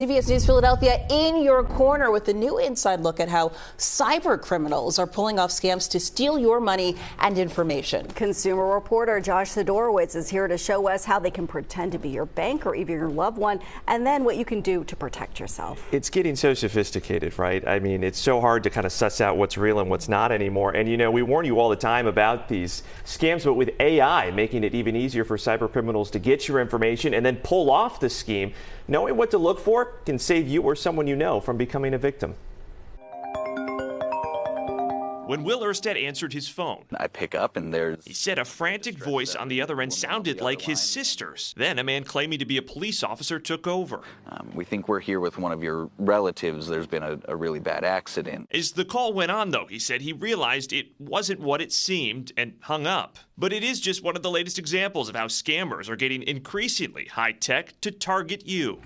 CBS News Philadelphia in your corner with a new inside look at how cybercriminals are pulling off scams to steal your money and information. Consumer reporter Josh Sidorowitz is here to show us how they can pretend to be your bank or even your loved one, and then what you can do to protect yourself. It's getting so sophisticated, right? I mean, it's so hard to kind of suss out what's real and what's not anymore. And, you know, we warn you all the time about these scams, but with AI making it even easier for cybercriminals to get your information and then pull off the scheme, knowing what to look for can save you or someone you know from becoming a victim. When Will Erstedt answered his phone, I pick up and he said a frantic voice on the other end sounded like his sister's. Then a man claiming to be a police officer took over. We think we're here with one of your relatives. There's been a really bad accident. As the call went on, though, he said he realized it wasn't what it seemed and hung up. But it is just one of the latest examples of how scammers are getting increasingly high-tech to target you.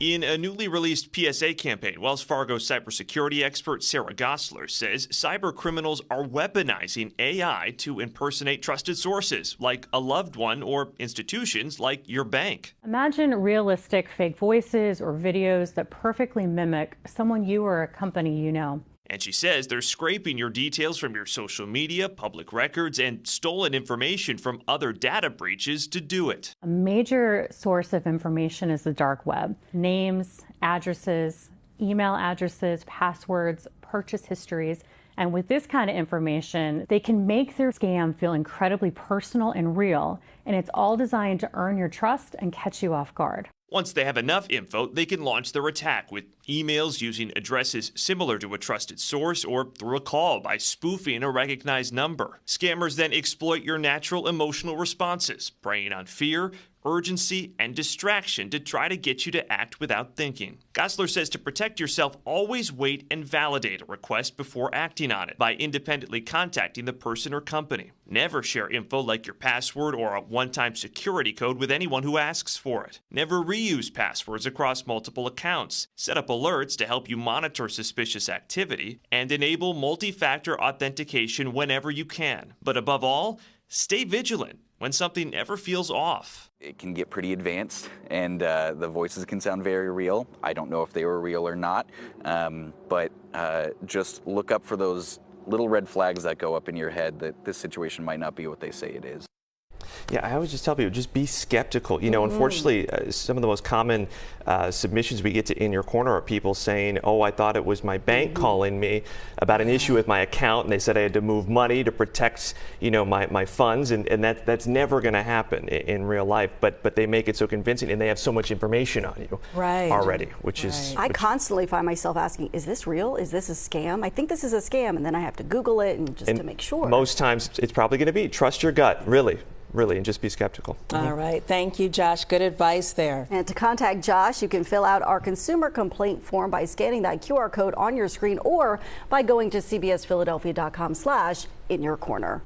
In a newly released PSA campaign, Wells Fargo cybersecurity expert Sarah Gosler says cybercriminals are weaponizing AI to impersonate trusted sources like a loved one or institutions like your bank. Imagine realistic fake voices or videos that perfectly mimic someone you or a company you know. And she says they're scraping your details from your social media, public records, and stolen information from other data breaches to do it. A major source of information is the dark web. Names, addresses, email addresses, passwords, purchase histories. And with this kind of information, they can make their scam feel incredibly personal and real. And it's all designed to earn your trust and catch you off guard. Once they have enough info, they can launch their attack with emails using addresses similar to a trusted source or through a call by spoofing a recognized number. Scammers then exploit your natural emotional responses, preying on fear, urgency, and distraction to try to get you to act without thinking. Gosler says to protect yourself, always wait and validate a request before acting on it by independently contacting the person or company. Never share info like your password or a one-time security code with anyone who asks for it. Never reuse passwords across multiple accounts. Set up alerts to help you monitor suspicious activity, and enable multi-factor authentication whenever you can. But above all, stay vigilant when something ever feels off. It can get pretty advanced, and the voices can sound very real. I don't know if they were real or not, but just look up for those little red flags that go up in your head that this situation might not be what they say it is. Yeah, I always just tell people, just be skeptical. You know, unfortunately, some of the most common submissions we get to In Your Corner are people saying, oh, I thought it was my bank calling me about an issue with my account, and they said I had to move money to protect, you know, my funds, and that's never going to happen in real life. But they make it so convincing, and they have so much information on you already, which is... I constantly find myself asking, is this real? Is this a scam? I think this is a scam, and then I have to Google it and to make sure. Most times, it's probably going to be. Trust your gut, really, and just be skeptical. All right. Thank you, Josh. Good advice there. And to contact Josh, you can fill out our consumer complaint form by scanning that QR code on your screen or by going to cbsphiladelphia.com/inyourcorner.